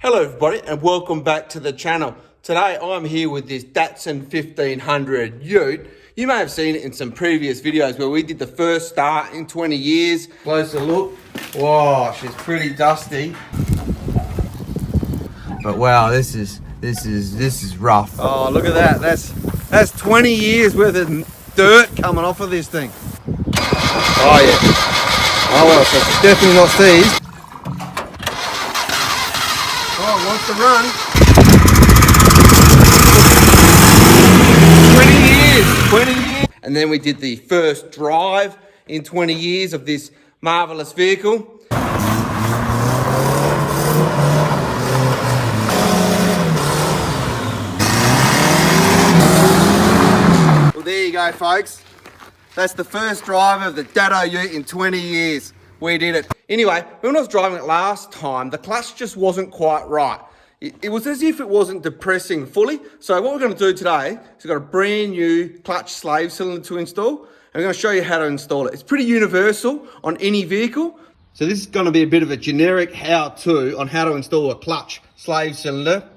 Hello everybody and welcome back to the channel. Today I'm here with this Datsun 1500 Ute. You may have seen it in some previous videos where we did the first start in 20 years. Closer look. Wow, she's pretty dusty. But wow, this is rough. Oh, look at that. That's 20 years worth of dirt coming off of this thing. Oh yeah. Oh well, so it's definitely not seized. Oh, it wants to run. 20 years. And then we did the first drive in 20 years of this marvelous vehicle. Well, there you go, folks. That's the first drive of the Datto Ute in 20 years. We did it. Anyway, when I was driving it last time, the clutch just wasn't quite right. It was as if it wasn't depressing fully. So what we're going to do today is we've got a brand new clutch slave cylinder to install. And we're going to show you how to install it. It's pretty universal on any vehicle. So this is going to be a bit of a generic how-to on how to install a clutch slave cylinder.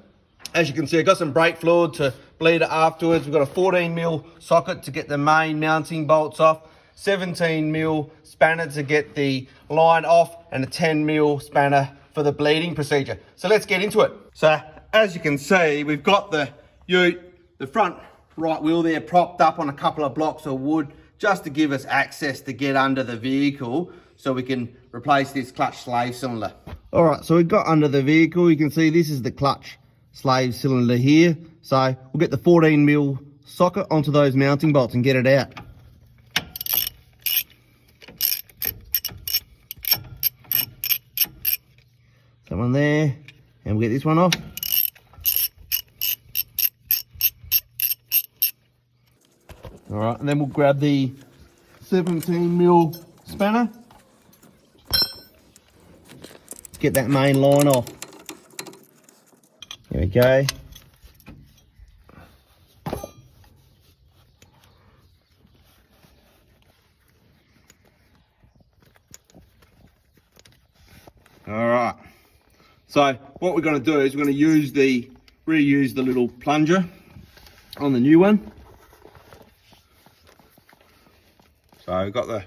As you can see, I've got some brake fluid to bleed it afterwards. We've got a 14mm socket to get the main mounting bolts off, 17mm spanner to get the line off, and a 10mm spanner for the bleeding procedure. So let's get into it. So as you can see, we've got the Ute, the front right wheel there propped up on a couple of blocks of wood just to give us access to get under the vehicle so we can replace this clutch slave cylinder. All right, so we've got under the vehicle, you can see this is the clutch slave cylinder here. So we'll get the 14mm socket onto those mounting bolts and get it out. That one there, and we'll get this one off. All right, and then we'll grab the 17mm spanner. Let's get that main line off. There we go. All right. So what we're going to do is we're going to reuse the little plunger on the new one. So we've got the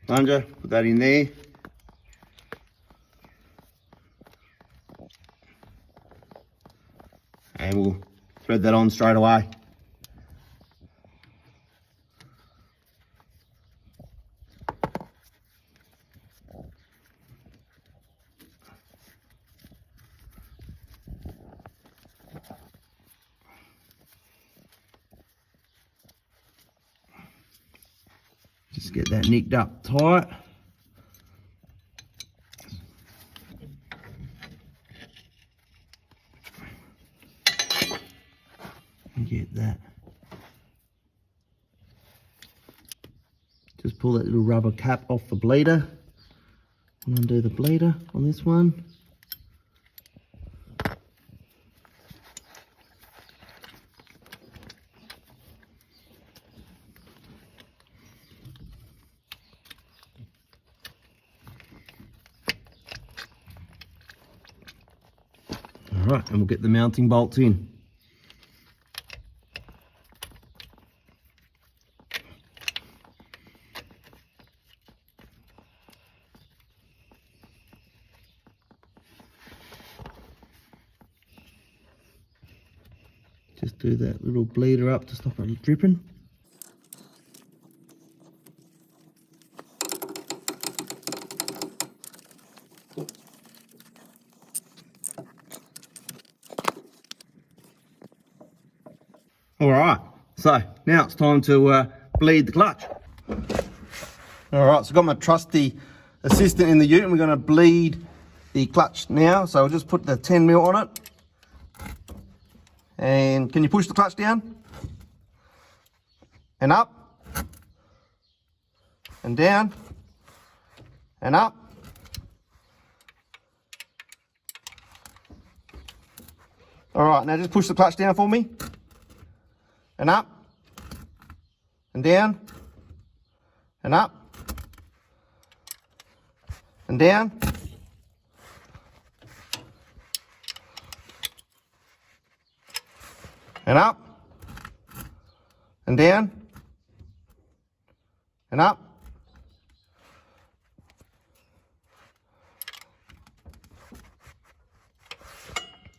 plunger, put that in there. And we'll thread that on straight away. Just get that nicked up tight. And get that. Just pull that little rubber cap off the bleeder. And undo the bleeder on this one. All right, and we'll get the mounting bolts in. Just do that little bleeder up to stop it dripping. All right, so now it's time to bleed the clutch. All right, so I've got my trusty assistant in the Ute and we're going to bleed the clutch now. So I'll just put the 10mm on it. And can you push the clutch down? And up. And down. And up. All right, now just push the clutch down for me. And up. And down. And up. And down. and up, and down, and up.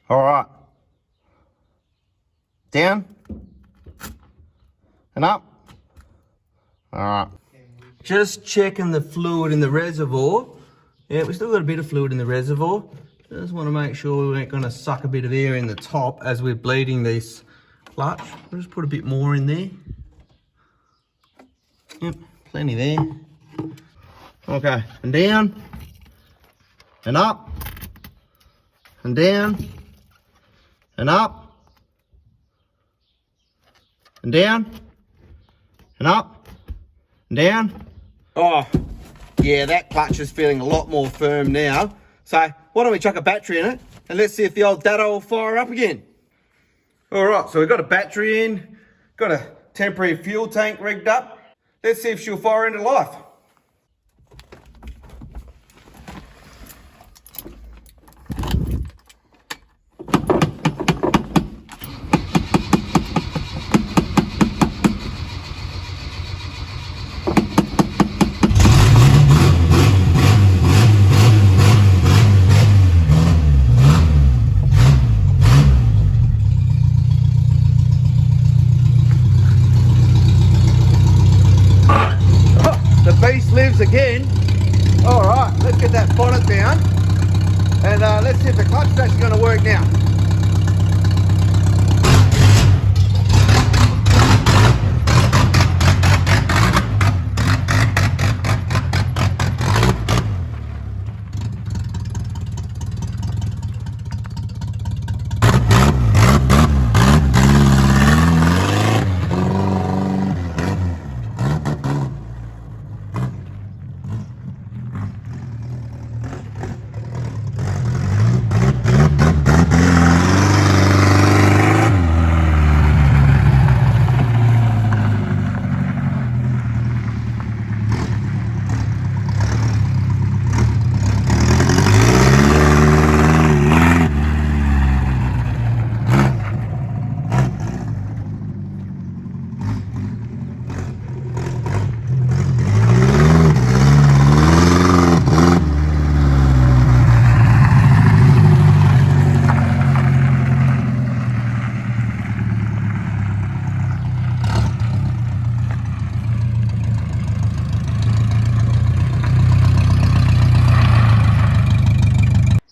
All right. Down, and up. All right. Just checking the fluid in the reservoir. Yeah, we still got a bit of fluid in the reservoir. Just want to make sure we ain't going to suck a bit of air in the top as we're bleeding this clutch. We'll just put a bit more in there. Yep, plenty there. Okay, and down, and up, and down, and up, and down, and up, and down. Oh, yeah, that clutch is feeling a lot more firm now. So why don't we chuck a battery in it and let's see if the old dado will fire up again. All right, so we've got a battery in, got a temporary fuel tank rigged up. Let's see if she'll fire into life. The beast lives again. All right, let's get that bonnet down and let's see if the clutch is actually going to work now.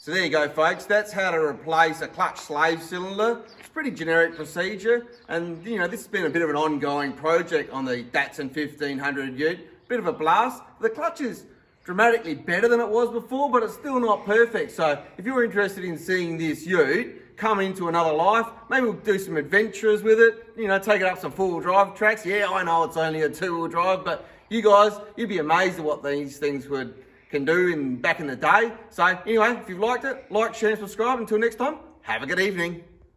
So there you go, folks. That's how to replace a clutch slave cylinder. It's a pretty generic procedure. And, you know, this has been a bit of an ongoing project on the Datsun 1500 ute. Bit of a blast. The clutch is dramatically better than it was before, but it's still not perfect. So if you're interested in seeing this ute come into another life, maybe we'll do some adventures with it, you know, take it up some four-wheel drive tracks. Yeah, I know it's only a two-wheel drive, but you guys, you'd be amazed at what these things can do back in the day. So anyway, if you've liked it, like, share, and subscribe. Until next time, have a good evening.